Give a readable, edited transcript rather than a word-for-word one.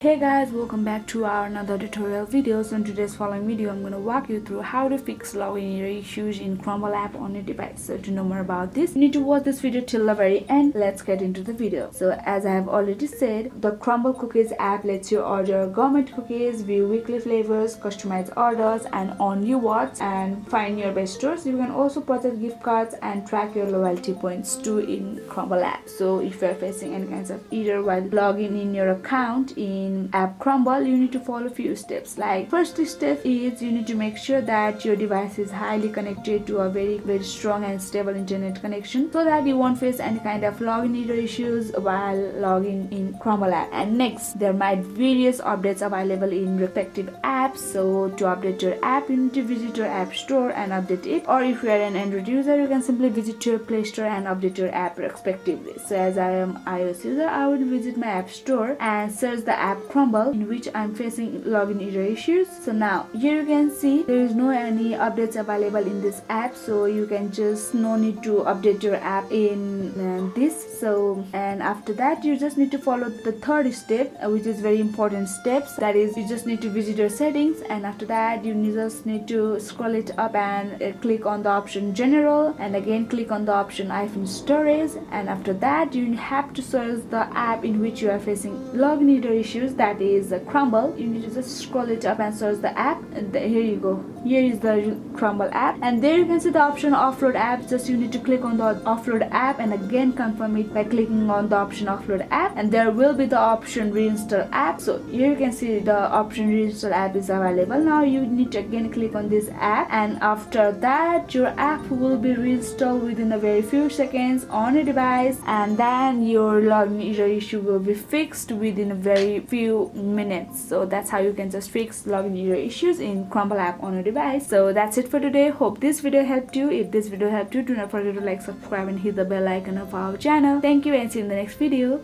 Hey guys, welcome back to our another tutorial video. So in today's following video I'm going to walk you through how to fix login error issues in Crumbl app on your device. So to know more about this, you need to watch this video till the very end. Let's get into the video. So as I have already said, the Crumbl cookies app lets you order gourmet cookies, view weekly flavors, customize orders, and on you watch and find your best stores. You can also purchase gift cards and track your loyalty points too in Crumbl app. So if you are facing any kinds of error while logging in your account in app Crumbl, you need to follow a few steps. Like first step is you need to make sure that your device is highly connected to a very strong and stable internet connection so that you won't face any kind of login error issues while logging in Crumbl app. And next, there might be various updates available in respective apps. So to update your app, you need to visit your app store and update it, or if you are an Android user, you can simply visit your Play Store and update your app respectively. So as I am iOS user, I would visit my app store and search the app Crumbl in which I'm facing login error issues. So now here you can see there is no any updates available in this app, so you can just no need to update your app in this. So and after that you just need to follow the third step, which is very important steps. That is, you just need to visit your settings, and after that you just need to scroll it up and click on the option general, and again click on the option iPhone storage, and after that you have to search the app in which you are facing login error issues, that is Crumbl. You need to just scroll it up and search the app, and here you go. Here is the Crumbl app, and there you can see the option offload app. Just you need to click on the offload app and again confirm it by clicking on the option offload app, and there will be the option reinstall app. So here you can see the option reinstall app is available. Now you need to again click on this app, and after that your app will be reinstalled within a very few seconds on your device, and then your login error issue will be fixed within a very few minutes. So that's how you can just fix login error issues in Crumbl app on your device. So that's it for today. Hope this video helped you. If this video helped you, do not forget to like, subscribe, and hit the bell icon of our channel. Thank you, and see you in the next video.